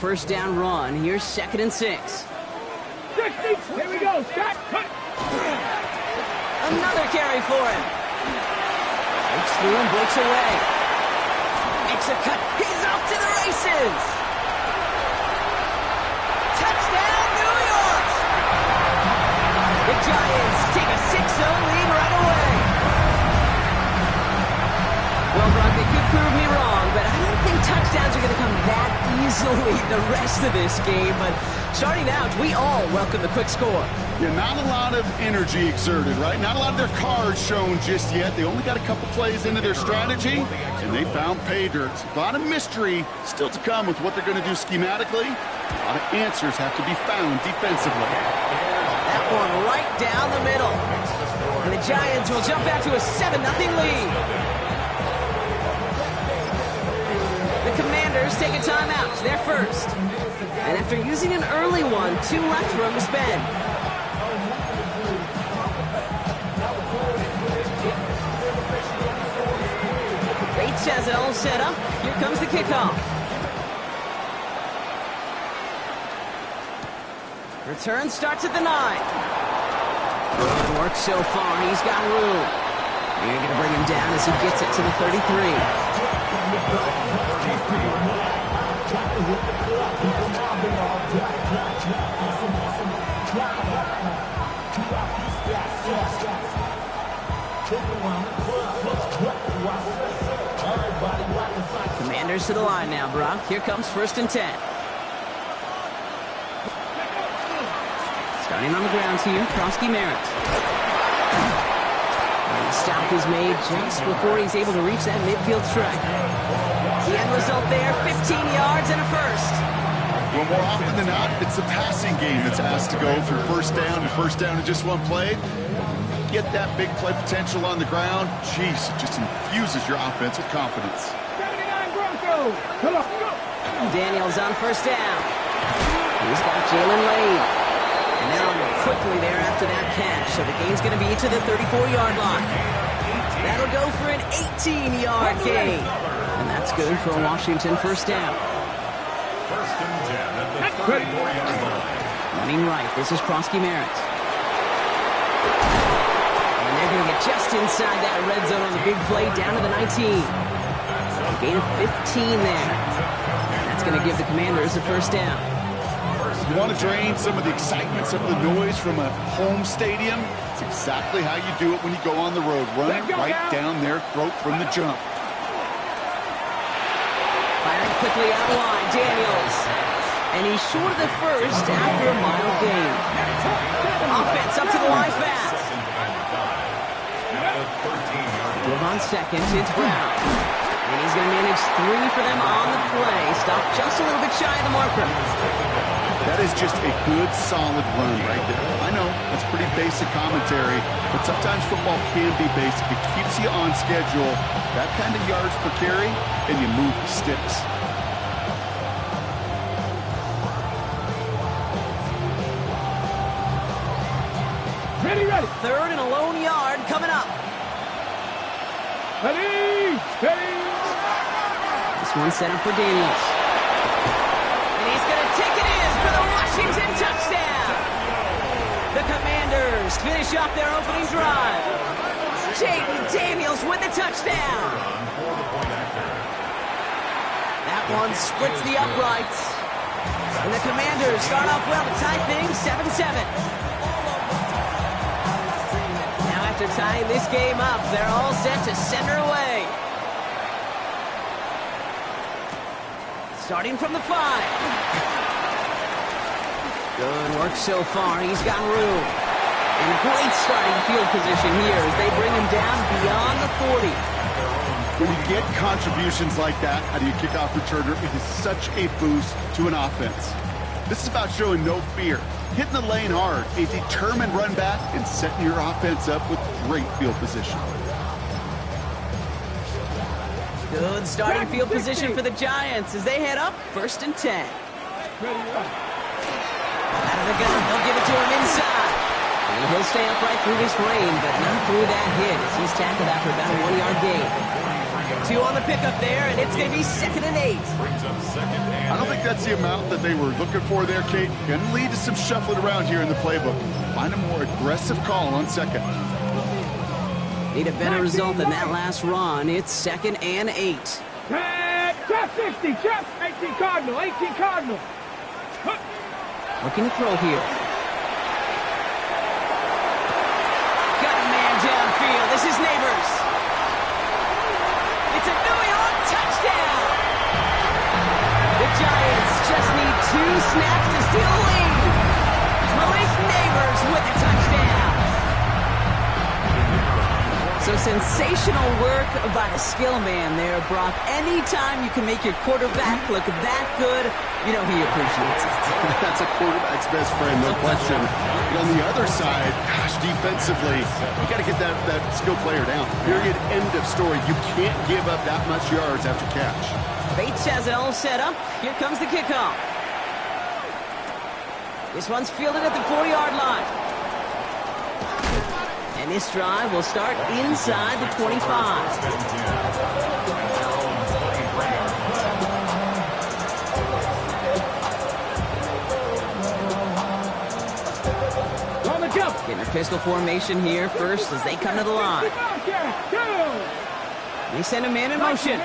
first down run. Here's 2nd and 6. Here we go. Shot. Cut. Another carry for him. Breaks through and breaks away. Makes a cut. He's off to the races. Touchdown, New York! The Giants take a 6-0 lead right away. Well, Brock, they could prove me wrong, but I don't think touchdowns are going to come that easily the rest of this game. But starting out, we all welcome the quick score. Yeah, not a lot of energy exerted, right? Not a lot of their cards shown just yet. They only got a couple plays into their strategy, and they found pay dirt. A lot of mystery still to come with what they're going to do schematically. A lot of answers have to be found defensively. That one right down the middle. And the Giants will jump out to a 7-0 lead. The Commanders take a timeout. They're first. And after using an early one, 2 left for him to spend. Bates has it all set up. Here comes the kickoff. Return starts at the 9. Good work so far. He's got room. They're going to bring him down as he gets it to the 33. Commanders to the line now, Brock. Here comes 1st and 10. Starting on the ground here, Krosky Merritt. And the stop is made just before he's able to reach that midfield strike. The end result there, 15 yards and a first. Well, more often than not, it's the passing game that's asked to go from first down in just one play. Get that big play potential on the ground. Jeez, it just infuses your offense with confidence. 79 Broncos. Come on, go. Daniels on first down. He's got Jalen Lade. And now quickly there after that catch. So the game's going to be to the 34-yard line. That'll go for an 18-yard gain. And that's good for a Washington first down. First and 10 at the 34-yard line. Running right. This is Krosky Merritt. And they're going to get just inside that red zone on the big play down to the 19. A gain of 15 there. And that's going to give the Commanders a first down. You want to drain some of the excitement, some of the noise from a home stadium? It's exactly how you do it when you go on the road. Run it right down their throat from the jump. Firing quickly out line, Daniels. And he's short of the first after a mile gain. Offense up to the line fast. Give on second, it's Brown. And he's going to manage 3 for them on the play. Stop just a little bit shy of the marker. That is just a good, solid run right there. I know, that's pretty basic commentary, but sometimes football can be basic. It keeps you on schedule, that kind of yards per carry, and you move the sticks. Ready. 3rd and a lone yard coming up. Ready. This one's set up for Daniels. And he's going to take it in for the Washington touchdown. The Commanders finish off their opening drive. Jaden Daniels with the touchdown. That one splits the uprights. And the Commanders start off well to tie things 7-7. Now after tying this game up, they're all set to send her away. Starting from the 5. Good work so far. He's got room. And great starting field position here as they bring him down beyond the 40. When you get contributions like that out of your kickoff returner, it is such a boost to an offense. This is about showing no fear, hitting the lane hard, a determined run back, and setting your offense up with great field position. Good starting field position for the Giants as they head up 1st and 10. Out of the gun, they'll give it to him inside. And he'll stay upright through this rain, but not through that hit as he's tackled after about a 1-yard gain. 2 on the pickup there, and it's going to be 2nd and 8. Brings up 2nd and I don't think that's the amount that they were looking for there, Kate. Going to lead to some shuffling around here in the playbook. Find a more aggressive call on 2nd. Need a better result than that last run. It's 2nd and 8. Check 60, check 18 Cardinal, 18 Cardinal. Looking to throw here. Got a man downfield. This is Neighbors. It's a New York touchdown. The Giants just need 2 snaps to steal a lead. Malik Neighbors with the touchdown. So sensational work by the skill man there, Brock. Anytime you can make your quarterback look that good, you know he appreciates it. That's a quarterback's best friend, no question. But on the other side, gosh, defensively, you got to get that skill player down. Period, end of story. You can't give up that much yards after catch. Bates has it all set up. Here comes the kickoff. This one's fielded at the 4-yard line. And this drive will start inside the 25. On the jump. Getting a pistol formation here first as they come to the line. They send a man in motion.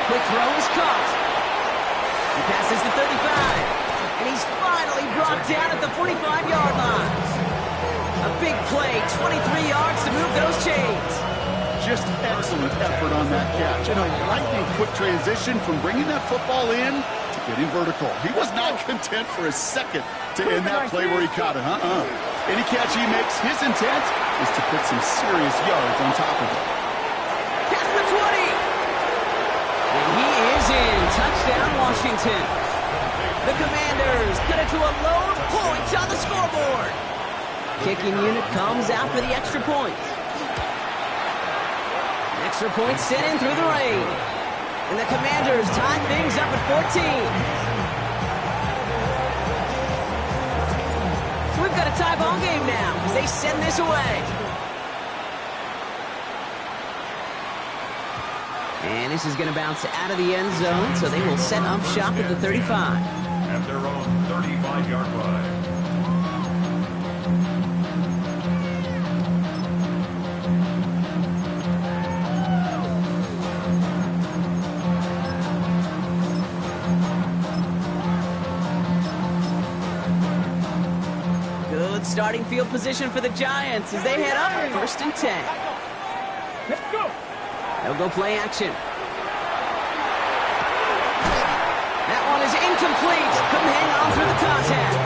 Quick throw is caught. He passes the 35. And he's finally brought down at the 45-yard line. A big play, 23 yards to move those chains. Just excellent effort on that catch. And a lightning quick transition from bringing that football in to getting vertical. He was not content for a second to end that play where he caught it. Any catch he makes, his intent is to put some serious yards on top of it. Past the 20. And he is in. Touchdown, Washington. The Commanders cut it to a lone point on the scoreboard. Kicking unit comes out for the extra point. Extra point sent in through the rain. And the Commanders tie things up at 14. So we've got a tie ball game now as they send this away. And this is going to bounce out of the end zone, so they will set up shop at the 35. at their own 35-yard line. Good starting field position for the Giants as they head up 1st and 10. Let's go. They'll go play action. That one is incomplete. Couldn't hang on through the contact.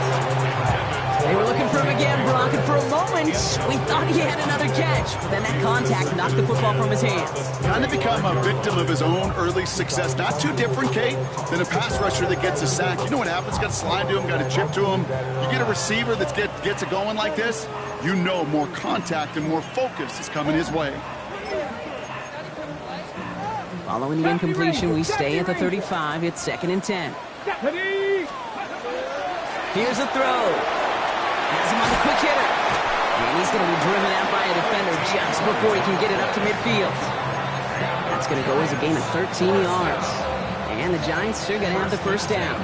They were looking for him again, Brock, and for a moment, we thought he had another catch. But then that contact knocked the football from his hands. Kind of become a victim of his own early success. Not too different, Kate, than a pass rusher that gets a sack. You know what happens? Got to slide to him, got to chip to him. You get a receiver that gets it going like this, you know more contact and more focus is coming his way. Following the incompletion, we stay at the 35. It's 2nd and 10. Here's a throw. Has him on the quick hitter. And he's going to be driven out by a defender just before he can get it up to midfield. That's going to go as a gain of 13 yards. And the Giants sure going to have the first down.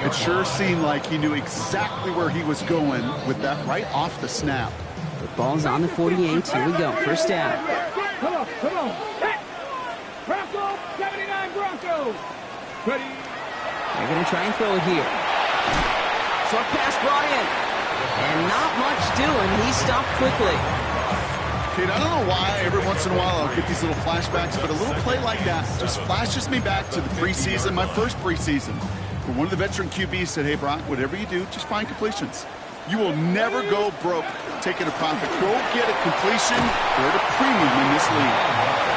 It sure seemed like he knew exactly where he was going with that right off the snap. The ball's on the 48. Here we go. First down. Come on, come on. Bronco, 79 Bronco. Ready. They're going to try and throw it here. Short pass brought in. And not much doing. He stopped quickly. Kate, I don't know why every once in a while I'll get these little flashbacks, but a little play like that just flashes me back to the preseason, my first preseason, where one of the veteran QBs said, hey, Brock, whatever you do, just find completions. You will never go broke taking a profit. Go get a completion. They're at a premium in this league.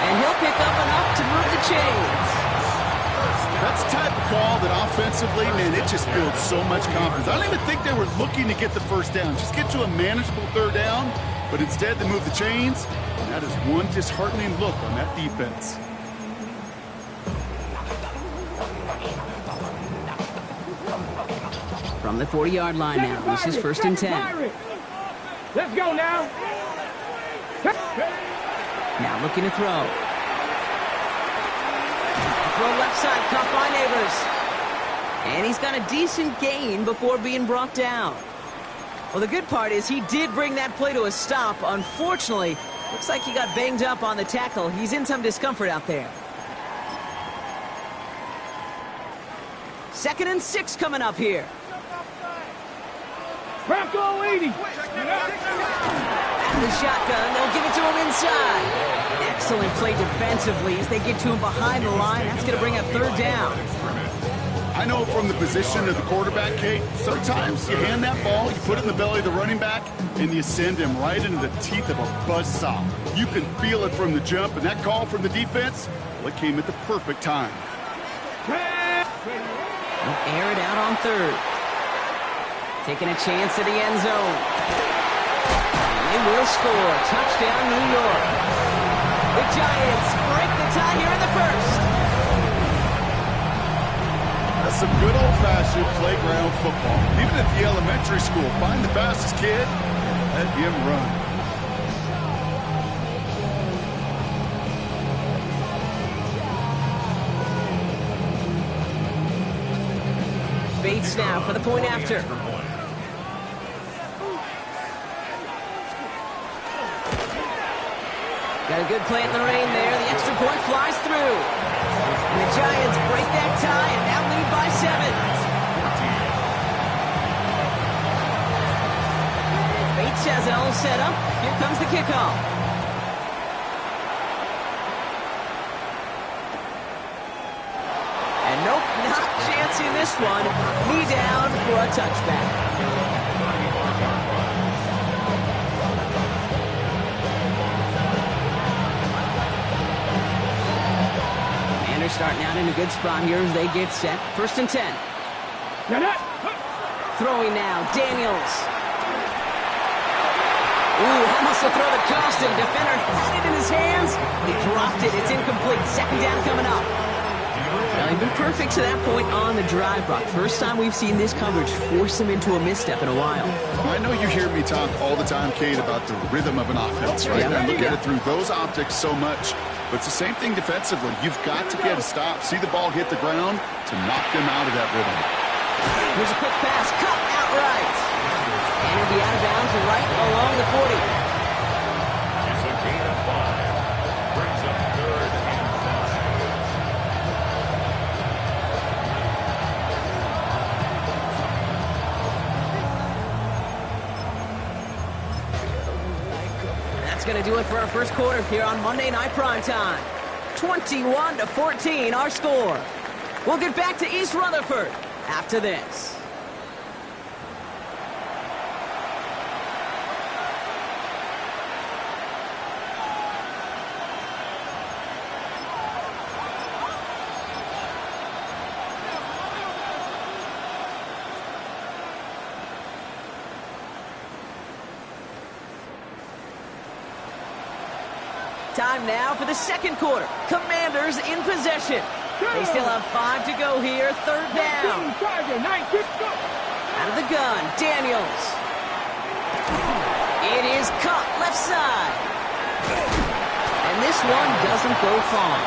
And he'll pick up enough to move the chains. That's the type of call that offensively, man, it just builds so much confidence. I don't even think they were looking to get the first down. Just get to a manageable third down, but instead they move the chains, and that is one disheartening look on that defense. From the 40-yard line now, this is 1st and 10. Let's go now. Looking to throw. Throw left side, caught by Neighbors. And he's got a decent gain before being brought down. Well, the good part is he did bring that play to a stop. Unfortunately, looks like he got banged up on the tackle. He's in some discomfort out there. 2nd and 6 coming up here. Bronco 80. Out of the shotgun, they'll give it to him inside. Excellent play defensively as they get to him behind the line. That's going to bring up 3rd down. I know from the position of the quarterback, Kate, sometimes you hand that ball, you put it in the belly of the running back, and you send him right into the teeth of a buzzsaw. You can feel it from the jump, and that call from the defense, well, it came at the perfect time. They'll air it out on 3rd. Taking a chance at the end zone. And they will score. Touchdown, New York. The Giants break the tie here in the 1st. That's some good old-fashioned playground football. Even at the elementary school, find the fastest kid and let him run. Bates now for the point after. Got a good plant in the rain there. The extra point flies through. And the Giants break that tie and now lead by 7. Bates has it all set up. Here comes the kickoff. And nope, not chancing this one. Knee down for a touchback. They're starting out in a good spot here as they get set. 1st and 10. Throwing now, Daniels. Ooh, almost to throw the cost him. Defender had it in his hands. He dropped it. It's incomplete. 2nd down coming up. Well, he's been perfect to that point on the drive, Brock. First time we've seen this coverage force him into a misstep in a while. I know you hear me talk all the time, Kate, about the rhythm of an offense, right? Yeah. I look at it through those optics so much. But it's the same thing defensively. You've got to get a stop, see the ball hit the ground to knock them out of that rhythm. Here's a quick pass, cut outright. And it'll be out of bounds right along the 40. It's a gain of 5. Brings up 3rd and 5. That's going to do it for our 1st quarter here on Monday Night Primetime. 21-14, our score. We'll get back to East Rutherford after this. Time now for the 2nd quarter. Commanders in possession. They still have 5 to go here. 3rd down. Out of the gun, Daniels. It is caught left side. And this one doesn't go far.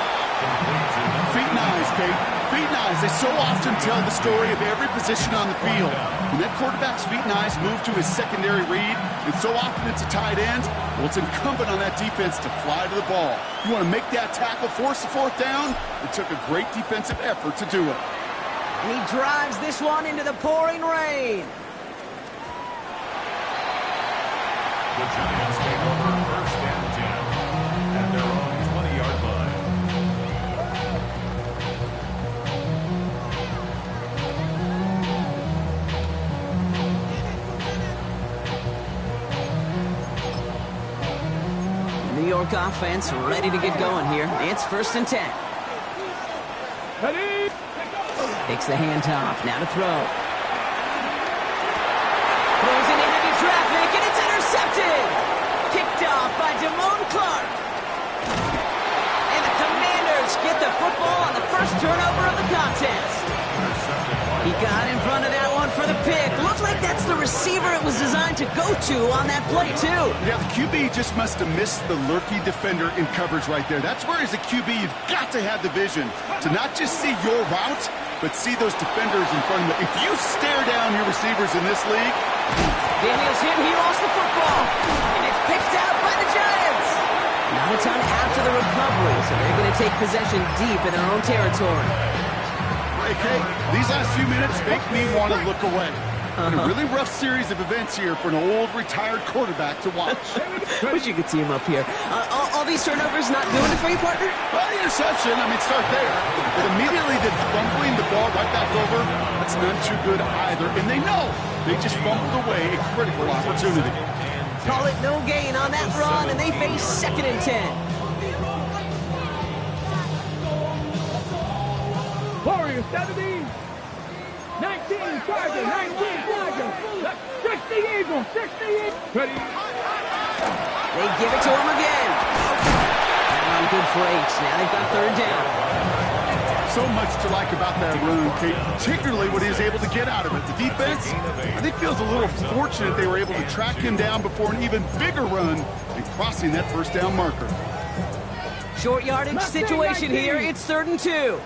Feet and eyes, Kate. Feet and eyes. They so often tell the story of every position on the field. When that quarterback's feet and eyes move to his secondary read, and so often it's a tight end, well, it's incumbent on that defense to fly to the ball. You want to make that tackle, force the 4th down? It took a great defensive effort to do it. And he drives this one into the pouring rain. The Giants take over 1st and 10 at their own 20-yard line. The New York offense ready to get going here. It's 1st and 10. Takes the handoff. Now to throw. Throws into heavy traffic, and it's intercepted. Picked off by Damone Clark. And the Commanders get the football on the 1st turnover of the contest. He got in front of that one for the pick. Looks like that's the receiver it was designed to go to on that play, too. Yeah, the QB just must have missed the lurky defender in coverage right there. That's where, as a QB, you've got to have the vision to not just see your route, but see those defenders in front of you. If you stare down your receivers in this league... Daniels hit, he lost the football. And it's picked out by the Giants. Not a ton after the recovery, so they're going to take possession deep in their own territory. Hey, Kate, these last few minutes make me want to look away. A really rough series of events here for an old, retired quarterback to watch. Wish you could see him up here. All these turnovers not doing it for you, partner? Well, the interception, start there. But immediately then fumbling the ball right back over, that's none too good either. And they know they just fumbled away a critical opportunity. Call it no gain on that run, and they face 2nd and 10. Warriors 70. 19 Charger, 19 Charger. 60 Eagles, 60 Eagles. Ready? They give it to him again. And on good for 8. Now they've got 3rd down. So much to like about that run, Kate, particularly what he was able to get out of it. The defense, I think, feels a little fortunate they were able to track him down before an even bigger run and crossing that 1st down marker. Short yardage situation here. It's 3rd and 2.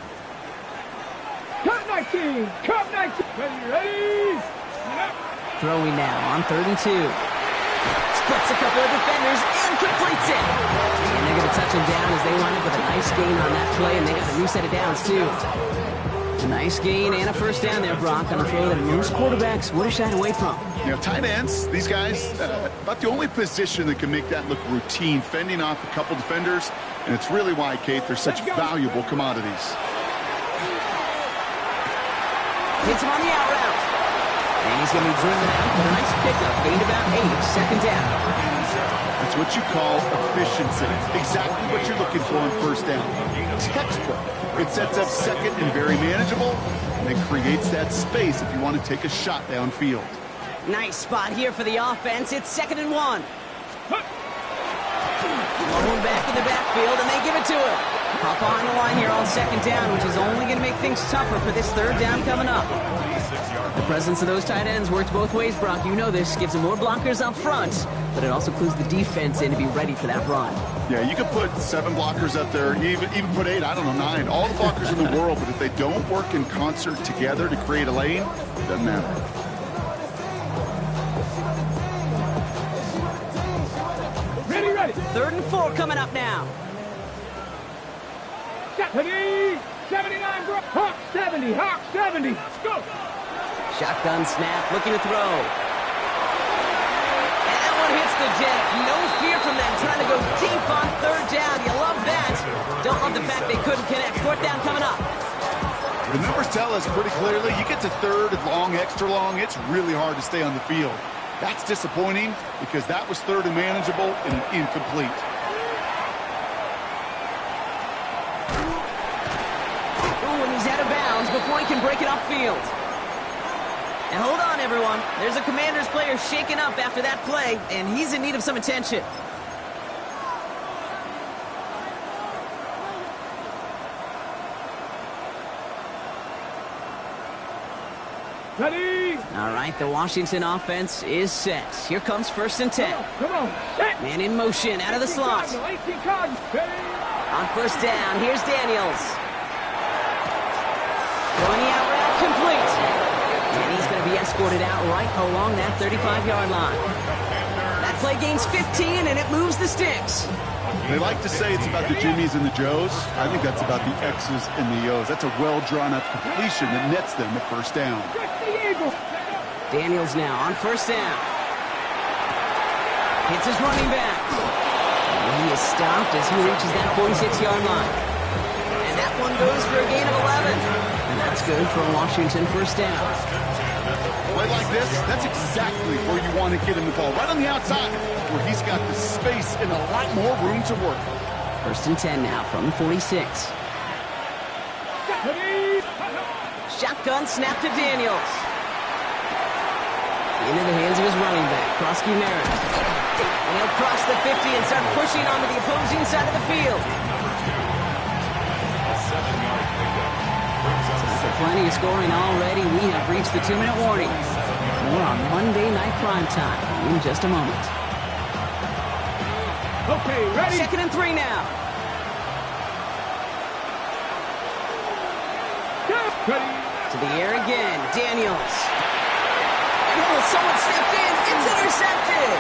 Cut 19, cut 19. Ready? Throwing now on 3rd and 2. Splits a couple of defenders and completes it. And they're going to touch him down as they wind up with a nice gain on that play, and they got a new set of downs, too. A nice gain and a 1st down there, Brock, on a throw that most quarterbacks would have shied away from. You know, tight ends, these guys, about the only position that can make that look routine, fending off a couple defenders, and it's really why, Kate, they're such valuable commodities. Hits him on the out route. And he's going to be driven out with a nice pickup. Gained about 8, 2nd down. That's what you call efficiency. Exactly what you're looking for on 1st down. Textbook. It sets up 2nd and very manageable, and then creates that space if you want to take a shot downfield. Nice spot here for the offense. It's 2nd and 1. Going back in the backfield, and they give it to him. Hop on the line here on 2nd down, which is only going to make things tougher for this 3rd down coming up. The presence of those tight ends works both ways, Brock. You know this. Gives them more blockers up front, but it also clues the defense in to be ready for that run. Yeah, you could put 7 blockers up there, even put 8, I don't know, 9. All the blockers in the world, but if they don't work in concert together to create a lane, it doesn't matter. Ready. 3rd and 4 coming up now. 70, 79, bro. Hawk 70, Hawk 70. Let's go. Shotgun snap, looking to throw. And that one hits the deck. No fear from them, trying to go deep on 3rd down. You love that. Don't love the fact they couldn't connect. 4th down coming up. The numbers tell us pretty clearly, you get to 3rd and long, extra long, it's really hard to stay on the field. That's disappointing because that was 3rd and manageable and incomplete. And he's out of bounds before he can break it upfield. And hold on, everyone. There's a Commanders player shaken up after that play, and he's in need of some attention. Ready. All right, the Washington offense is set. Here comes 1st and 10. Come on. Set. Man in motion, out of the slot. 18 Cardinals. Ready. On 1st down, here's Daniels. Throwing the out route, complete. And he's going to be escorted out right along that 35-yard line. That play gains 15, and it moves the sticks. They like to say it's about the Jimmies and the Joes. I think that's about the X's and the O's. That's a well-drawn-up completion that nets them a 1st down. Daniels now on 1st down. Hits his running back. And he is stopped as he reaches that 46-yard line. And that one goes for a gain of 11. And that's good for a Washington 1st down. Play like this, that's exactly where you want to get him the ball. Right on the outside, where he's got the space and a lot more room to work. 1st and 10 now from the 46. Shotgun snap to Daniels. Into the hands of his running back, Krosky Merritt. And he'll cross the 50 and start pushing onto the opposing side of the field. After plenty of scoring already, we have reached the 2-minute warning. more on Monday Night Primetime in just a moment. Okay, ready? 2nd and 3 now. Ready? To the air again, Daniels. And oh, someone stepped in. It's intercepted.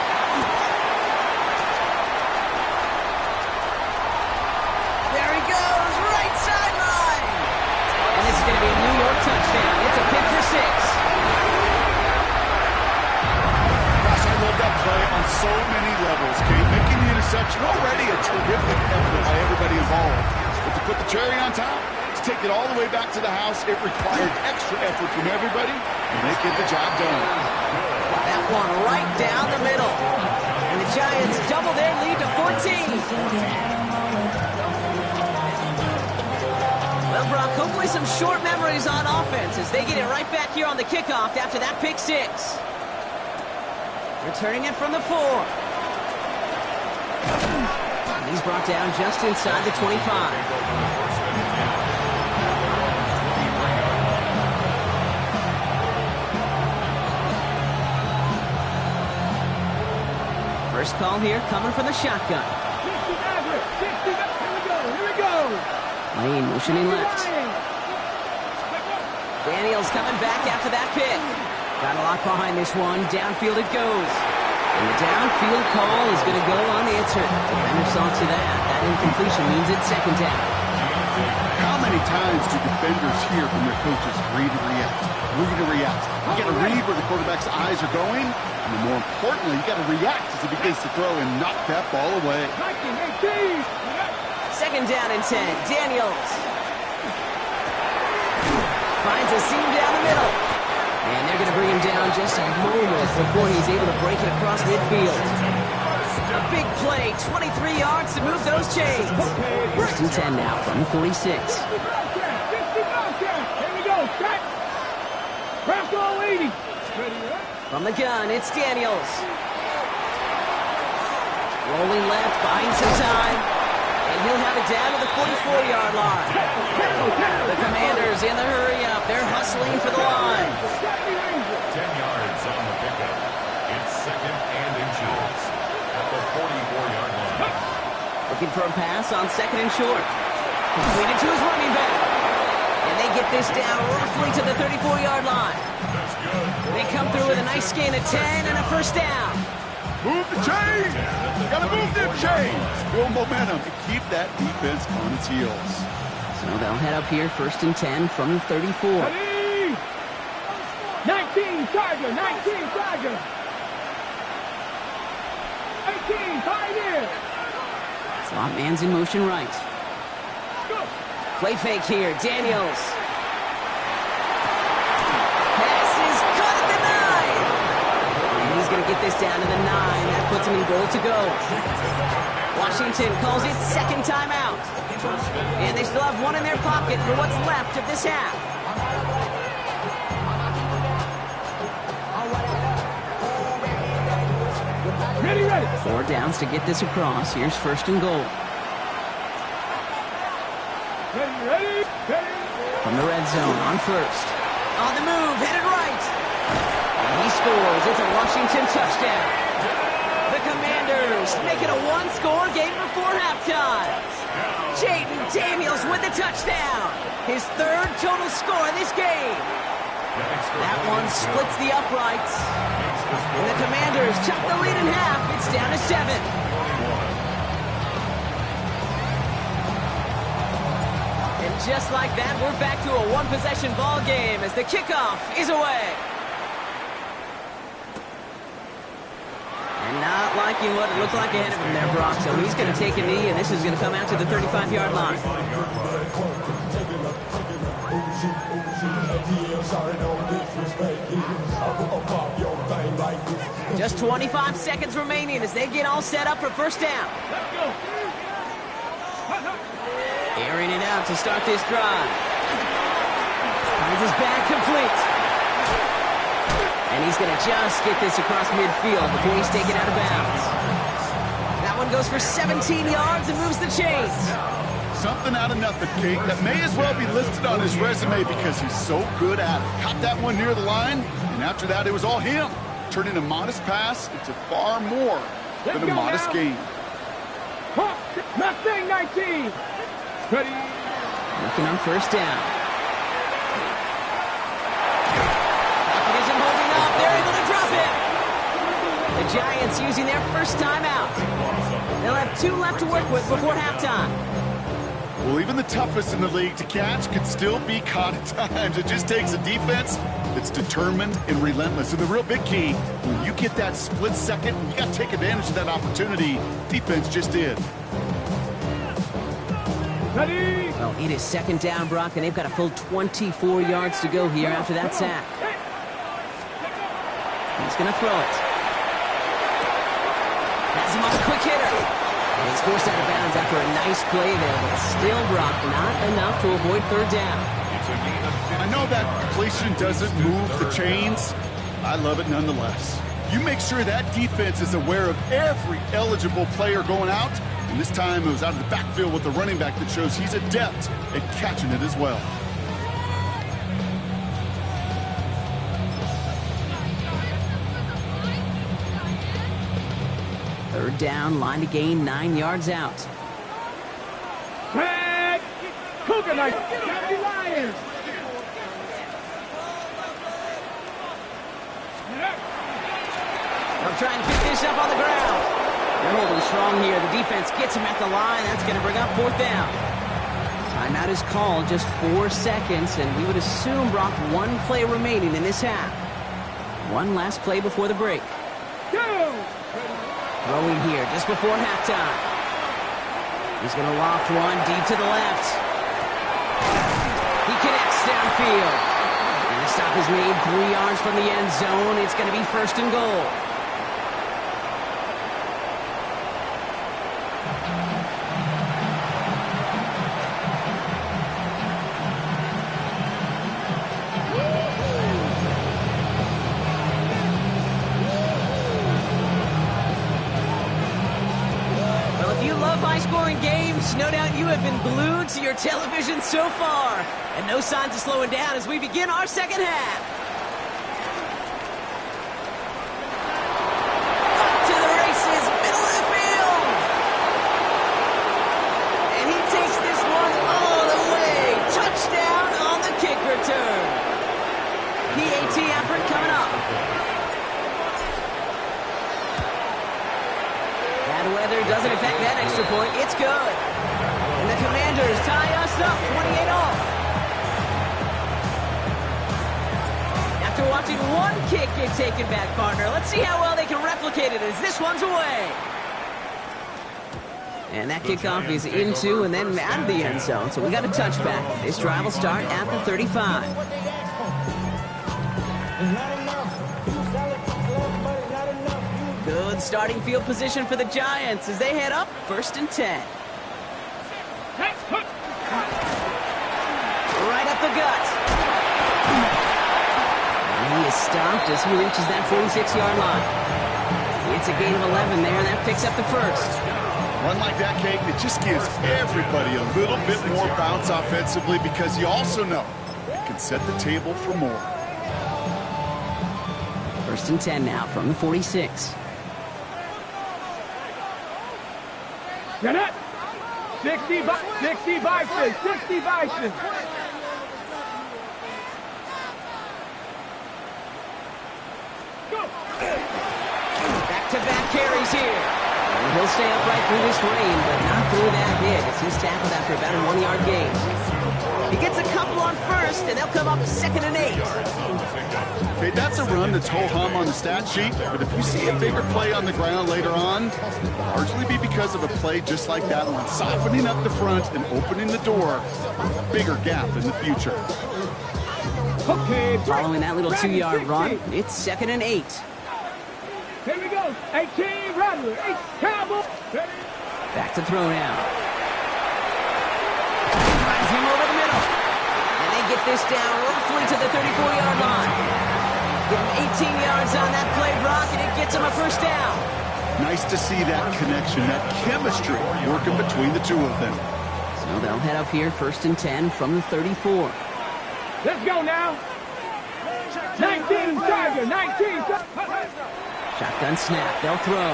There he goes, right sideline. And this is going to be a New York touchdown. It's a pick for 6. Gosh, I love that play on so many levels, Kate. Making the interception, already a terrific effort by everybody involved. But to put the cherry on top, to take it all the way back to the house, it required extra effort from everybody, and they get the job done. That one right down the middle. And the Giants double their lead to 14. Well, Brock, hopefully some short memories on offense as they get it right back here on the kickoff after that pick 6. Returning it from the 4. And he's brought down just inside the 25. First call here coming from the shotgun. 60 average. 60. Here we go. Lane motioning left. Daniels coming back after that pick. Got a lot behind this one. Downfield it goes. And the downfield call is going to go unanswered. Defender saw to that. That incompletion means it's 2nd down. How many times do defenders hear from their coaches, read and react, read and react? You got to read where the quarterback's eyes are going, and more importantly, you got to react as he begins to throw and knock that ball away. 2nd down and 10. Daniels finds a seam down the middle. And they're going to bring him down just a moment before he's able to break it across midfield. A big play, 23 yards to move those chains. 1st and 10 now from the 46. Here we go. Set. Craft all 80. From the gun, it's Daniels. Rolling left, buying some time. And he'll have it down to the 44-yard line. The Commanders in the hurry up. They're hustling for the line. 10 yards on the pickup. It's 2nd and inches at the 44-yard line. Looking for a pass on 2nd and short. Completed to his running back. And they get this down roughly to the 34-yard line. They come through with a nice gain of 10 and a 1st down. Move the chains! Gotta move them chains! Build momentum and keep that defense on its heels. So they'll head up here 1st and 10 from the 34. Ready? 19 Tiger. 19 Tiger. 18 Pioneer. Slot man's in motion right. Go. Play fake here. Daniels. Pass is cut at the 9. And he's going to get this down to the 9. That puts him in goal to go. Washington calls it 2nd timeout. And they still have one in their pocket for what's left of this half. Ready. 4 downs to get this across. Here's 1st and goal. Ready. From the red zone on 1st. On the move, headed right. And he scores. It's a Washington touchdown. The Commanders make it a 1-score game before halftime. Jaden Daniels with the touchdown. His 3rd total score in this game. That one splits the uprights. And the Commanders chop the lead in half. It's down to 7. And just like that, we're back to a 1-possession ball game as the kickoff is away. And not liking what it looked like ahead of him there, Brock. So he's going to take a knee, and this is going to come out to the 35-yard line. Just 25 seconds remaining as they get all set up for 1st down. Let's go. Airing it out to start this drive. Finds his back complete. And he's going to just get this across midfield before he's taken out of bounds. That one goes for 17 yards and moves the chains. Something out of nothing, Kate. That may as well be listed on his resume because he's so good at it. Caught that one near the line, and after that, it was all him. Turning a modest pass into far more than a modest gain. Mustang 19. Ready. Looking on first down. Pocket isn't holding up. They're able to drop it. The Giants using their first timeout. They'll have 2 left to work with before halftime. Well, even the toughest in the league to catch could still be caught at times. It just takes a defense that's determined and relentless. And the real big key, when you get that split second, you got to take advantage of that opportunity. Defense just did. Ready. Well, it is second down, Brock, and they've got a full 24 yards to go here after that sack. He's going to throw it. Has him on a quick hitter. And he's forced out of bounds after a nice play there, but still, Brock, not enough to avoid third down. I know that completion doesn't move the chains. I love it nonetheless. You make sure that defense is aware of every eligible player going out. And this time it was out of the backfield with the running back that shows he's adept at catching it as well. Third down, line to gain 9 yards out. Tag. Cougar Knight. Lions. They'll try and pick this up on the ground. They're holding strong here. The defense gets him at the line. That's going to bring up fourth down. Timeout is called, just 4 seconds, and we would assume, Brock, 1 play remaining in this half. 1 last play before the break. Go. Throwing here just before halftime. He's going to loft one deep to the left. He connects downfield. And the stop is made 3 yards from the end zone. It's going to be first and goal. High-scoring games, no doubt you have been glued to your television so far. And no signs of slowing down as we begin our second half. Up to the races, middle of the field. And he takes this one all the way. Touchdown on the kick return. PAT effort coming up. Weather doesn't affect that extra point. It's good. And the Commanders tie us up 28-all. After watching one kick get taken back, partner, let's see how well they can replicate it as this one's away. And that kickoff is into and then out of the end zone. So we got a touchback. This drive will start at the 35. Good starting field position for the Giants as they head up first and 10. Right up the gut. And he is stopped as he reaches that 46-yard line. It's a gain of 11 there, and that picks up the first. Run like that, Kate, it just gives everybody a little bit more bounce offensively because you also know it can set the table for more. First and 10 now from the 46. Get it. 60 Bison. 60 Bison. Go. Back-to-back carries here. And he'll stay upright through this rain, but not through that hit as he's tackled after about a 1-yard gain. He gets a couple on first, and they'll come up second and 8. Okay, that's a run that's ho-hum on the stat sheet, but if you see a bigger play on the ground later on, it'll largely be because of a play just like that one, softening up the front and opening the door for a bigger gap in the future. Okay, following that little 2-yard run, it's second and 8. Here we go. 18 Rattler. 8 Cowboy. Back to throw now. Finds him over the middle. And they get this down roughly to the 34-yard line. Give him 18 yards on that play, Brock, and it gets him a first down. Nice to see that connection, that chemistry working between the two of them. So Well, they'll head up here, 1st and 10 from the 34. Let's go now. 19 Tiger, 19. Shotgun snap, they'll throw.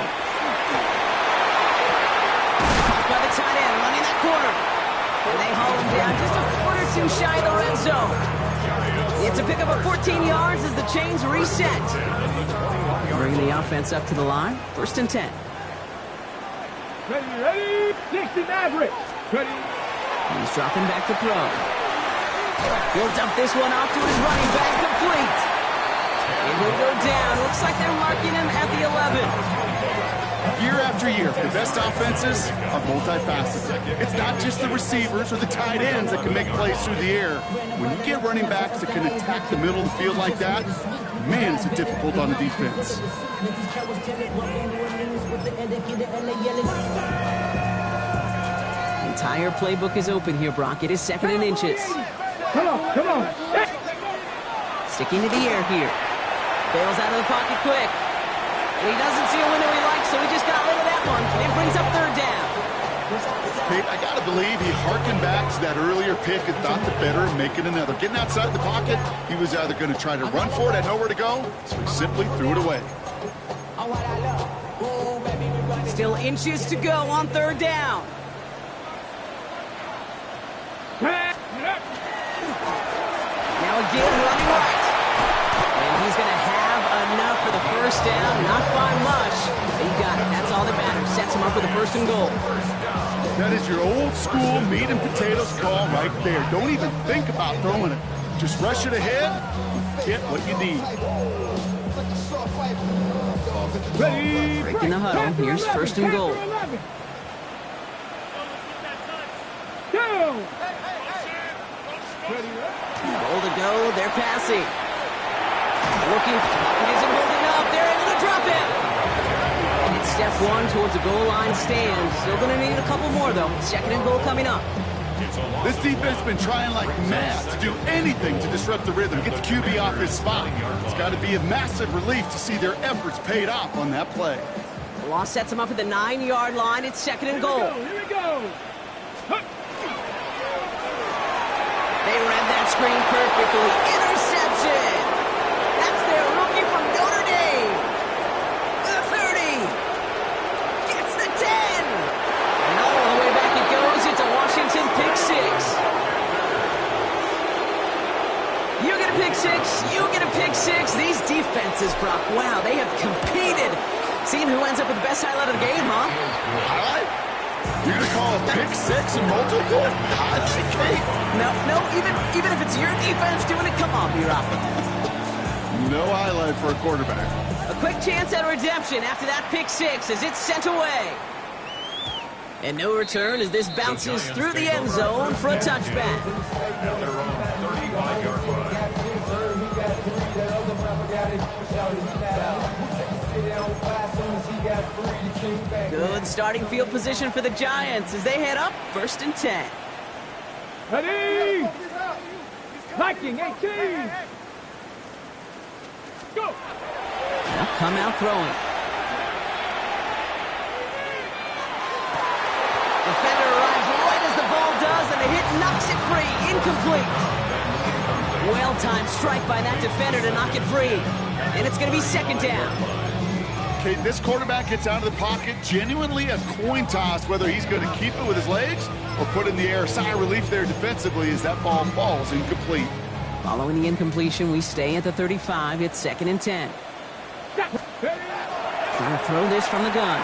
Caught by the tight end, running that corner. And they haul him down just a foot or two shy of the red zone. It's a pickup of 14 yards as the chains reset. Bringing the offense up to the line, 1st and 10. Ready, 60 Maverick. Ready. He's dropping back to throw. He'll dump this one off to his running back, complete. And he'll go down. Looks like they're marking him at the 11. Year after year, the best offenses are multifaceted. It's not just the receivers or the tight ends that can make plays through the air. When you get running backs that can attack the middle of the field like that, man, is it difficult on the defense. The entire playbook is open here, Brock. It is 2nd and inches. Come on, come on. Sticking to the air here. Bails out of the pocket quick. And he doesn't see a window he likes, so he just got rid of that one. And it brings up 3rd down. Hey, I gotta believe he harkened back to that earlier pick and thought the better of making another. Getting outside the pocket, he was either going to try to run for it, had nowhere to go, so he simply threw it away. Still inches to go on 3rd down. Now again, running right. And he's going to have enough for the 1st down. Not by much. He got it. That's all that matters. Sets him up with a 1st and goal. That is your old school meat and potatoes call right there. Don't even think about throwing it. Just rush it ahead, get what you need. Breaking the huddle. Here's 1st and goal. Goal to go. They're passing. Looking. It isn't holding up. They're able to drop him. And it's step 1 towards a goal line stand. Still going to need a couple more, though. 2nd and goal coming up. This defense has been trying like mad to do anything to disrupt the rhythm, get the QB off his spot. It's got to be a massive relief to see their efforts paid off on that play. The loss sets him up at the 9-yard line. It's 2nd and goal. Here we go. They read that screen perfectly. Interception! That's their rookie from Notre Dame. The 30. Gets the 10. And all the way back it goes. It's a Washington pick 6. You get a pick 6. You get a pick 6. These defenses, Brock, wow, they have competed. Seeing who ends up with the best highlight of the game, huh? Highlight? You're going to call a pick 6 and multiple? Highlight, Kate? No, even if it's your defense doing it, come on, B-Rock. No highlight for a quarterback. A quick chance at redemption after that pick 6 as it's sent away. And no return as this bounces through the end zone for a touchback. At their own 35-yard line. Good starting field position for the Giants as they head up 1st and 10. Ready. Viking 18. Go. They'll come out throwing. Defender arrives right as the ball does, and the hit knocks it free. Incomplete. Well-timed strike by that defender to knock it free. And it's going to be 2nd down. Okay, this quarterback gets out of the pocket, genuinely a coin toss whether he's going to keep it with his legs or put it in the air. Sigh of relief there defensively as that ball falls incomplete. Following the incompletion, we stay at the 35. It's 2nd and 10. Trying to throw this from the gun.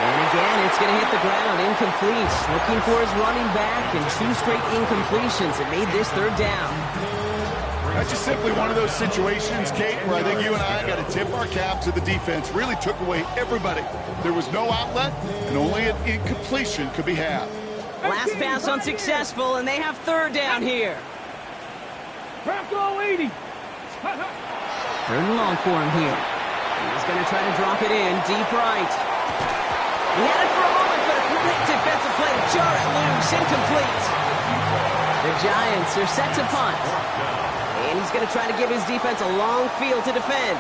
And again, it's going to hit the ground, incomplete. Looking for his running back, and 2 straight incompletions. It made this 3rd down. That's just simply one of those situations, Kate, where I think you and I got to tip our cap to the defense. Really took away everybody. There was no outlet, and only an incompletion could be had. Last pass unsuccessful, and they have 3rd down here. Bronco 80. 3rd and long for him here. He's going to try to drop it in, deep right. He had it for a moment, but a great defensive play to jar it loose, incomplete. The Giants are set to punt. And he's going to try to give his defense a long field to defend.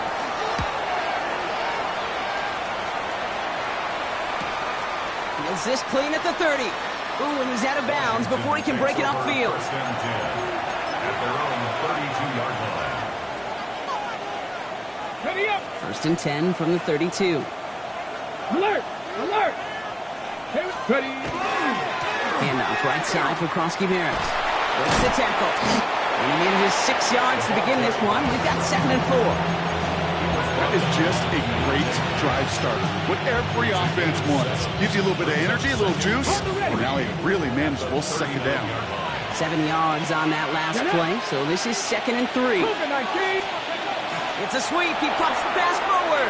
Fields this clean at the 30. Ooh, and he's out of bounds before he can break it upfield. First and 10 at their own 32-yard line. Ready up. First and 10 from the 32. Alert. Alert. Ready. Handoff right side for Krosky-Maris. Breaks the tackle. And he manages 6 yards to begin this one. We've got 2nd and 4. That is just a great drive starter. What every offense wants. Gives you a little bit of energy, a little juice. And now a really manageable 2nd down. 7 yards on that last play, so this is 2nd and 3. It's a sweep. He pops the pass forward.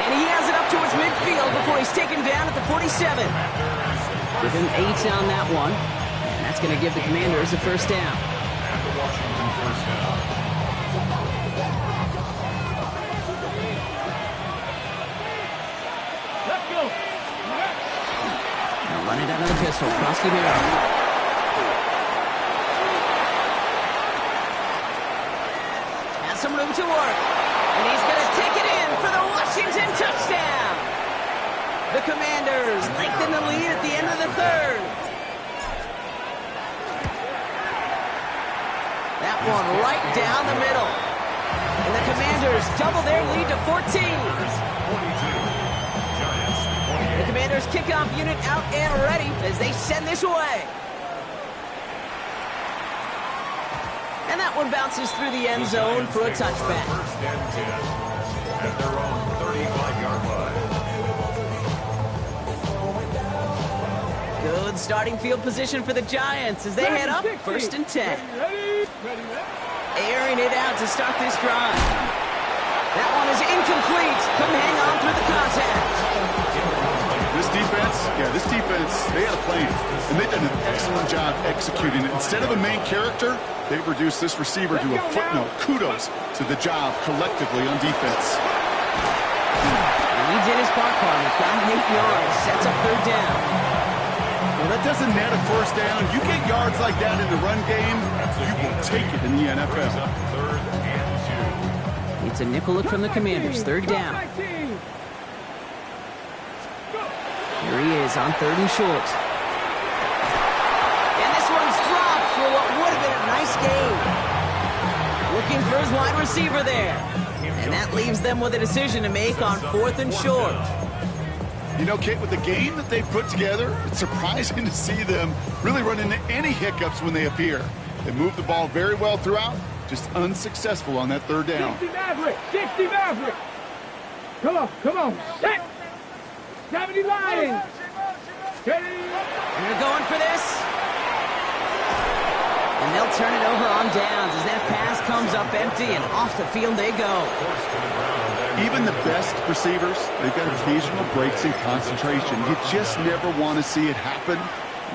And he has it up towards midfield before he's taken down at the 47. Give him 8 on that one. And that's going to give the Commanders a first down. At the Washington first down. Let's go. Now run it out of the pistol. Krosky-Maris. Has some room to work. And he's going to take it in for the Washington touchdown. The Commanders lengthen the lead at the end of the 3rd. That one right down the middle. And the Commanders double their lead to 14. 42. Giants 28. The Commanders kickoff unit out and ready as they send this away. And that one bounces through the end zone for a touchback. First and 10 at their own 35-yard line. Good starting field position for the Giants as they head up 1st and 10. Ready. Airing it out to start this drive. That one is incomplete. Couldn't hang on through the contact. This defense, they had a plan, and they've done an excellent job executing it. Instead of a main character, they've reduced this receiver to a footnote. Kudos to the job collectively on defense. He did his part, partner. Got 8 yards. Sets up 3rd down. Well, that doesn't net a first down. You get yards like that in the run game, you will take it in the NFL. Third and 2. It's a nickel look from the Commanders. 3rd down. Here he is on 3rd and short. And this one's dropped for what would have been a nice gain. Looking for his wide receiver there. And that leaves them with a decision to make on 4th and short. You know, Kate, with the game that they put together, it's surprising to see them really run into any hiccups when they appear. They move the ball very well throughout, just unsuccessful on that 3rd down. 60 Maverick. 60 Maverick. Come on. Set. 70 Lions. Ready. And they're going for this. And they'll turn it over on downs as that pass comes up empty and off the field they go. Even the best receivers, they've got occasional breaks in concentration. You just never want to see it happen.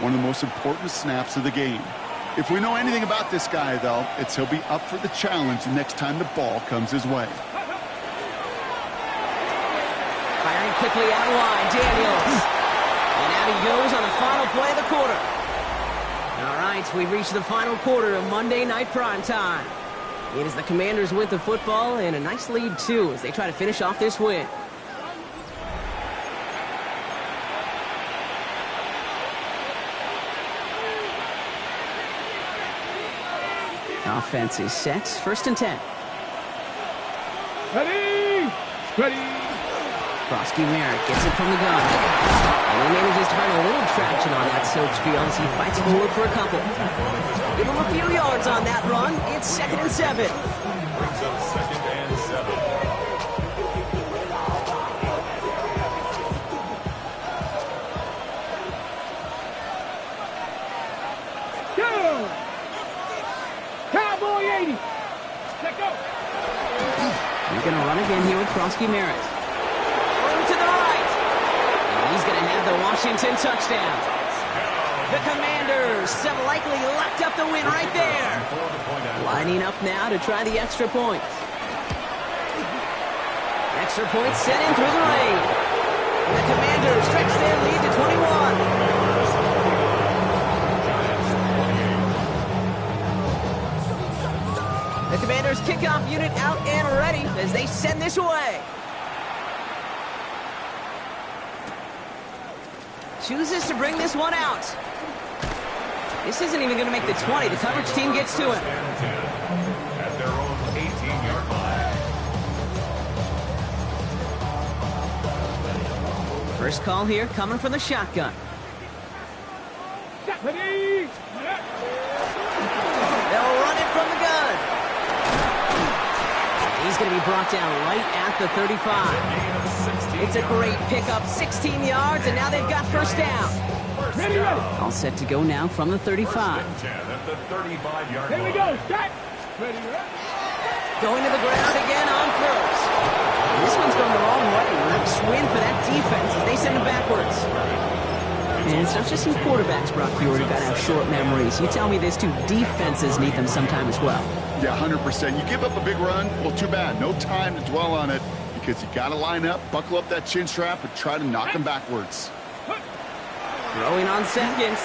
One of the most important snaps of the game. If we know anything about this guy, though, it's he'll be up for the challenge the next time the ball comes his way. Firing quickly out wide, Daniels. And out he goes on the final play of the quarter. All right, we've reached the final quarter of Monday Night Primetime. It is the Commanders with the football and a nice lead, too, as they try to finish off this win. Offense is set. 1st and 10. Ready. Krosky-Maris gets it from the gun. And he manages to find a little traction on that soaked field as he fights forward for a couple. Give him a few yards on that run. It's 2nd and 7. Brings up 2nd and 7. Go. Cowboy 80. Let go. He's going to run again here with Krosky-Maris. Room to the right. And he's going to have the Washington touchdown. The Commanders have likely locked up the win right there. Lining up now to try the extra points. Extra points set in through the rain. And the Commanders stretch their lead to 21. The Commanders kickoff unit out and ready as they send this away. chooses to bring this one out. This isn't even going to make the 20. The coverage team gets to him. At their own 18-yard line. First call here coming from the shotgun. Ready? They'll run it from the gun. He's going to be brought down right at the 35. It's a great pickup, 16 yards, and now they've got first down. Ready, ready. All set to go now from the 35. At the 35-yard Here we line. go. Set. Ready, ready. Going to the ground again on first. This one's going the wrong way. Nice win for that defense as they send him backwards. And it's not just some quarterbacks, Brock, you got to have short memories. You tell me this too, defenses need them sometime as well. Yeah, 100%. You give up a big run, well, too bad. No time to dwell on it because you got to line up, buckle up that chin strap, and try to knock them backwards. Throwing on seconds.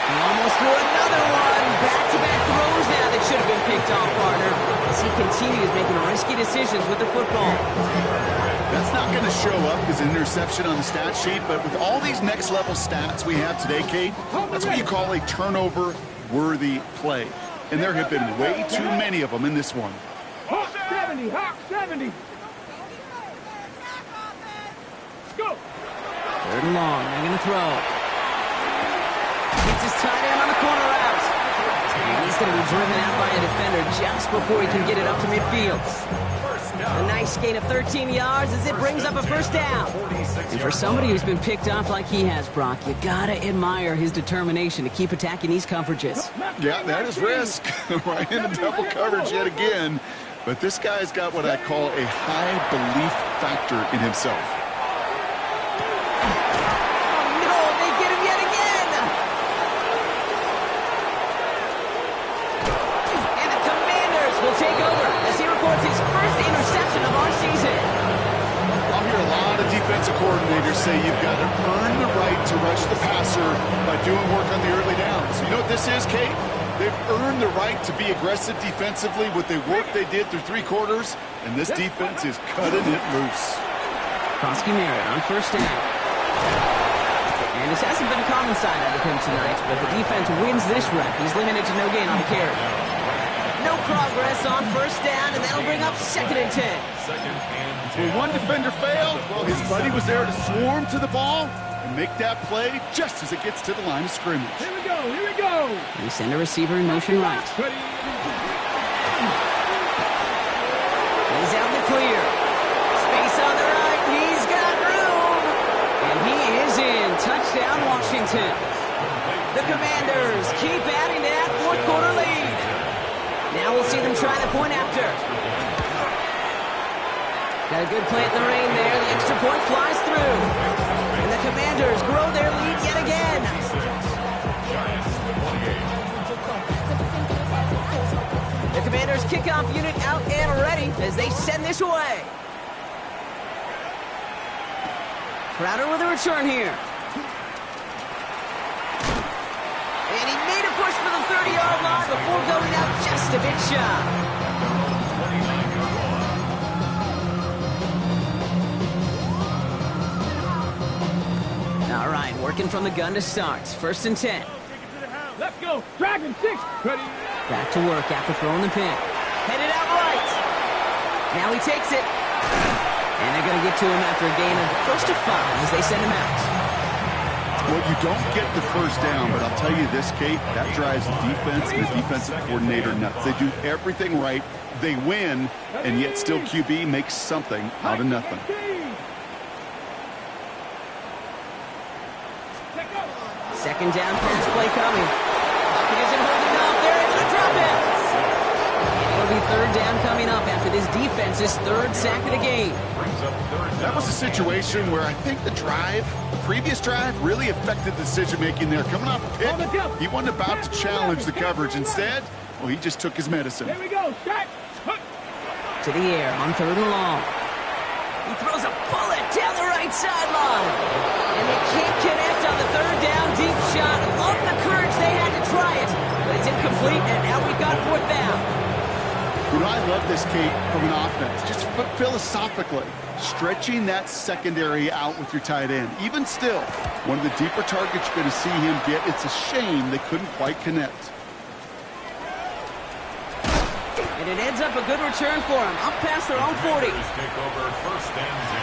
He almost threw another one. Back-to-back throws now that should have been picked off, partner, as he continues making risky decisions with the football. That's not going to show up as an interception on the stat sheet, but with all these next-level stats we have today, Kate, that's what you call a turnover-worthy play. And there have been way too many of them in this one. Hawk 70. Hawk 70. Go. Third and long. They're going to throw. Gets his tight end on the corner out. And he's going to be driven out by a defender just before he can get it up to midfield. A nice gain of 13 yards as it brings up a first down. And for somebody who's been picked off like he has, Brock, you gotta admire his determination to keep attacking these coverages. Yeah, that is risk. Right into double coverage yet again. But this guy's got what I call a high belief factor in himself. No, they get him yet again. And the Commanders will take over as he records his first interception of our season. I'll hear a lot of defensive coordinators say you've got to earn the right to rush the passer by doing work on the early downs. You know what this is, Kate? They've earned the right to be aggressive defensively with the work they did through 3 quarters, and this defense is cutting it loose. Krosky Merritt on first down. And this hasn't been a common side out of him tonight, but the defense wins this rep. He's limited to no gain on the carry. No progress on first down, and that'll bring up 2nd and 10. When one defender failed, well, his buddy was there to swarm to the ball and make that play just as it gets to the line of scrimmage. Here we go. Here we go. They send a receiver in motion right. Ready. He's out in the clear. Space on the right. He's got room. And he is in. Touchdown, Washington. The Commanders keep adding to that 4th quarter lead. Now we'll see them try the point after. Got a good play at the rain there. The extra point flies through. And the Commanders grow their lead yet again. The Commanders kickoff unit out and ready as they send this away. Crowder with a return here. And he made a push for the 30-yard line before going out just a bit shy. All right, working from the gun to start. 1st and 10. Let's go. Dragon 6. Ready. Back to work after throwing the pick. Headed out right. Now he takes it. And they're going to get to him after a gain of close to 5 as they send him out. Well, you don't get the first down, but I'll tell you this, Kate, that drives the defense and the defensive coordinator nuts. They do everything right. They win, and yet still QB makes something out of nothing. Second down pass play coming. Pocket isn't holding up. They're able to drop it. And it'll be 3rd down coming up after this defense's 3rd sack of the game. That was a situation where I think the previous drive, really affected the decision-making there. Coming off a pick, he wasn't about to challenge the coverage. Instead, well, he just took his medicine. Here we go. Shot. To the air on 3rd and long. He throws a bullet down the right sideline. And they can't connect on the 3rd down deep shot. Love the courage they had to try it. But it's incomplete, and now we've got 4th down. You know, I love this, Kate, from an offense. Just philosophically, stretching that secondary out with your tight end. Even still, one of the deeper targets you're going to see him get. It's a shame they couldn't quite connect. And it ends up a good return for him. Up past their own 40. Take over first and 10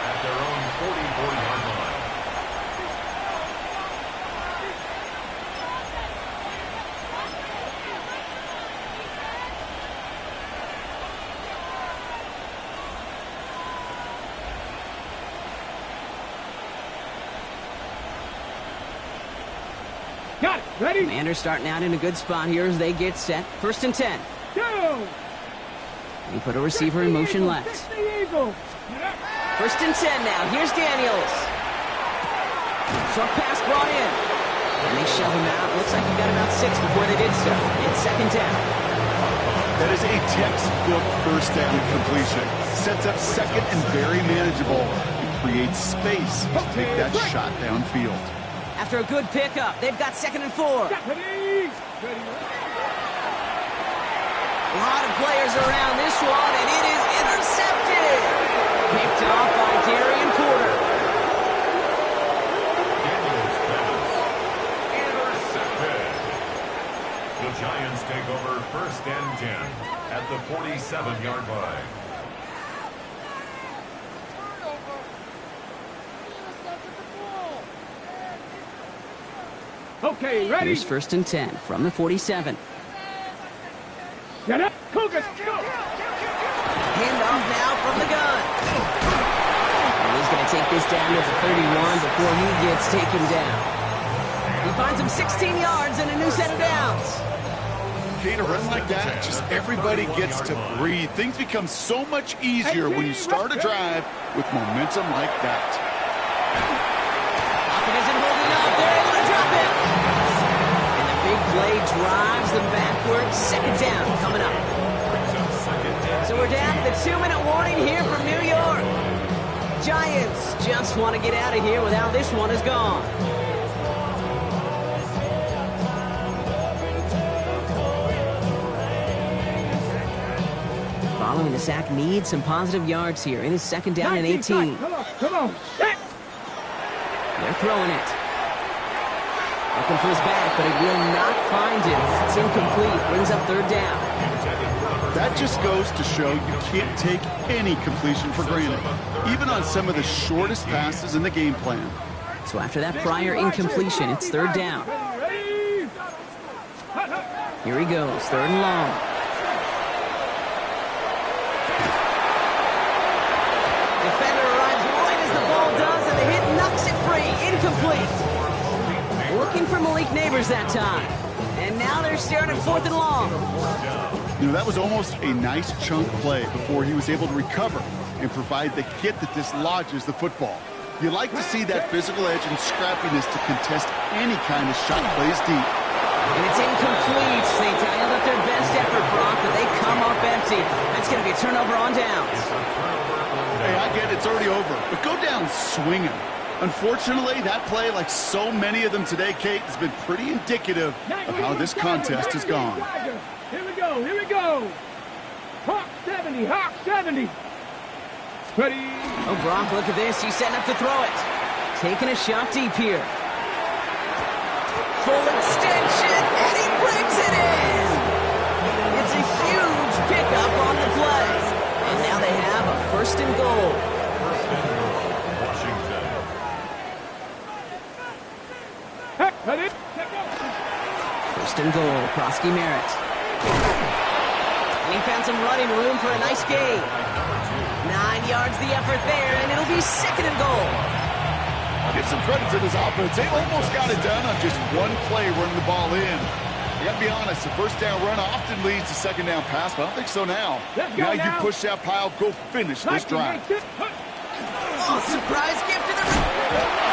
at their own 44-yard line. Got it. Ready? Commanders starting out in a good spot here as they get set. First and 10. Go. He put a receiver in motion left. First and 10 now. Here's Daniels. Short pass brought in. And they shove him out. Looks like he got about 6 before they did so. It's second down. That is a textbook first down completion. Sets up second and very manageable. It creates space to take that shot downfield. After a good pickup, they've got second and 4. Ready. A lot of players around this one, and it is intercepted. Picked off by Darian Porter. Daniels pass. Intercepted. The Giants take over first and 10 at the 47-yard line. Okay, ready? Here's first and 10 from the 47. Get up. Cougars, go. Handoff now from the gun. And he's going to take this down to the 31 before he gets taken down. He finds him 16 yards and a new set of downs. Okay, to run like that, just everybody gets to breathe. Things become so much easier when you start a drive with momentum like that. Pocket isn't holding up. They're able to drop it. And the big play drives them backwards. Second down coming up. So we're down to the 2-minute warning here from New York. Giants just want to get out of here with how this one is gone. Following the sack needs some positive yards here in his second down and 18. Come on. They're throwing it. Looking for his back, but it will not find him. That's incomplete. Brings up third down. That just goes to show you can't take any completion for granted, even on some of the shortest passes in the game plan. So after that prior incompletion, it's third down. Here he goes, third and long. Defender arrives right as the ball does, and the hit knocks it free. Incomplete. Looking for Malik Neighbors that time. And now they're staring at fourth and long. You know, that was almost a nice chunk play before he was able to recover and provide the hit that dislodges the football. You like to see that physical edge and scrappiness to contest any kind of shot plays deep. And it's incomplete. They dialed up their best effort, Brock, but they come up empty. That's going to be a turnover on downs. Hey, I get it, it's already over, but go down swinging. Unfortunately, that play, like so many of them today, Kate, has been pretty indicative of how this contest has gone. Here we go. Hawk 70. Ready. Oh, Brock, look at this. He's setting up to throw it. Taking a shot deep here. Full extension, and he brings it in. It's a huge pickup on the play. And now they have a first and goal. Washington. Ready. First and goal, Prosky Merritt. And he found some running room for a nice gain. 9 yards the effort there, and it'll be second and goal. Give some credit to this offense. They almost got it done on just one play running the ball in. You got to be honest, the first down run often leads to second down pass, but I don't think so now. Now you push that pile, go finish this drive. Oh, surprise gift to the...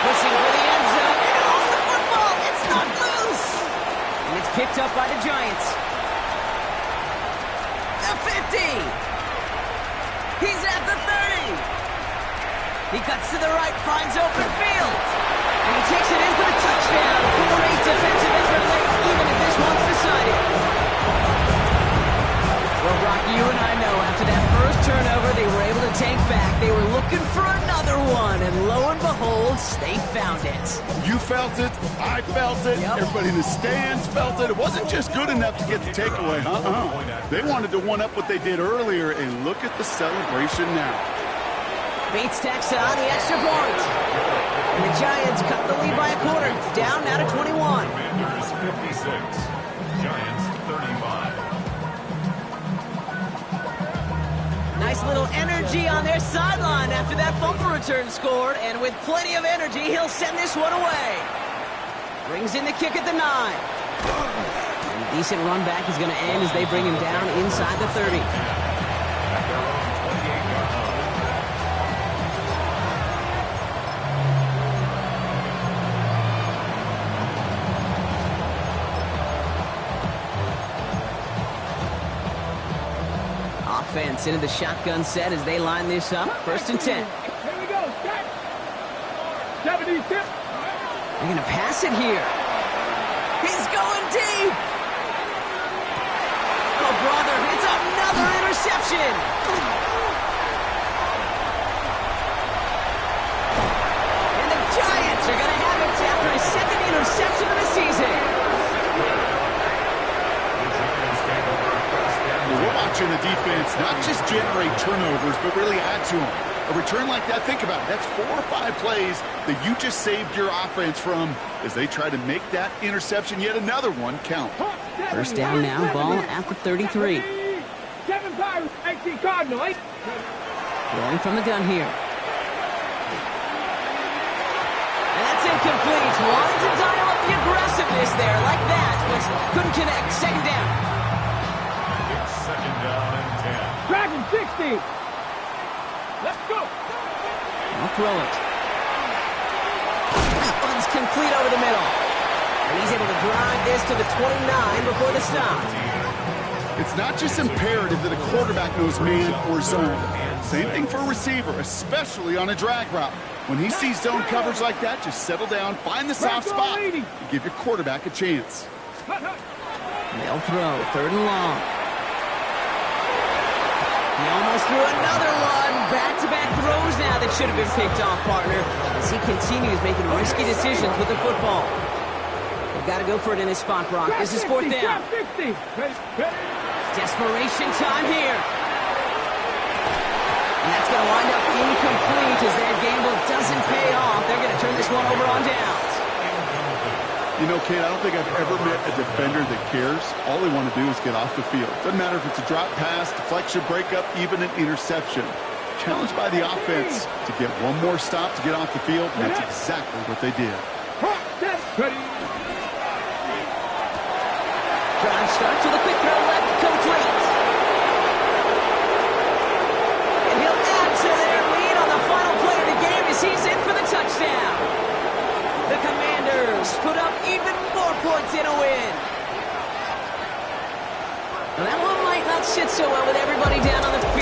Pushing for the end zone, and it lost the football. It's not loose. And it's picked up by the Giants. The 50. He's at the 30. He cuts to the right, finds open field. And he takes it in for the touchdown. Great defensive effort late, even if this one's decided. Well, Brock, you and I know after that first turnover, they were able to take back. They I felt it. Yep. Everybody in the stands felt it. It wasn't just good enough to get the takeaway. They wanted to one-up what they did earlier, and look at the celebration now. Bates tacks on the extra point. And the Giants cut the lead by a quarter. Down now to 21. Commanders 56. Giants 35. Nice little energy on their sideline after that fumble return scored. And with plenty of energy, he'll send this one away. Brings in the kick at the 9. And a decent run back is going to end as they bring him down inside the 30. At their own 28-yard line. Offense into the shotgun set as they line this up. 1st and 10. Here we go. Set. 70 tip. They're going to pass it here. He's going deep. Oh, brother, it's another interception. And the Giants are going to have it after his 2nd interception of the season. The Giants take over first and We're watching the defense not just generate turnovers, but really add to them. A return like that, think about it. That's 4 or 5 plays that you just saved your offense from as they try to make that interception, yet another one, count. 1st down now, ball at the 33. 7 Pirates, 18 Cardinal, 8. Throwing from the gun here. And that's incomplete. Wanted to dial up the aggressiveness there like that, but couldn't connect. 2nd down. it's 2nd down and 10. Dragon, 60. Let's go. I'll throw it. That one's complete over the middle. And he's able to drive this to the 29 before the stop. It's not just imperative that a quarterback knows man or zone. Same thing for a receiver, especially on a drag route. When he sees zone coverage like that, just settle down, find the soft spot, and give your quarterback a chance. They'll throw. 3rd and long. He almost threw another one. Back-to-back throws now that should have been picked off, partner, as he continues making risky decisions with the football. They've got to go for it in his spot, Brock. This is 4th down. 60. Desperation time here. And that's going to wind up incomplete as that gamble doesn't pay off. They're going to turn this one over on downs. You know, Kate, I don't think I've ever met a defender that cares. All they want to do is get off the field. Doesn't matter if it's a drop pass, deflection, breakup, even an interception. Challenged by the offense to get one more stop to get off the field, and that's exactly what they did. Drive starts with a quick throw left, complete. And he'll add to their lead on the final play of the game as he's in for the touchdown. The Commanders put up even more points in a win. Well, that one might not sit so well with everybody down on the field.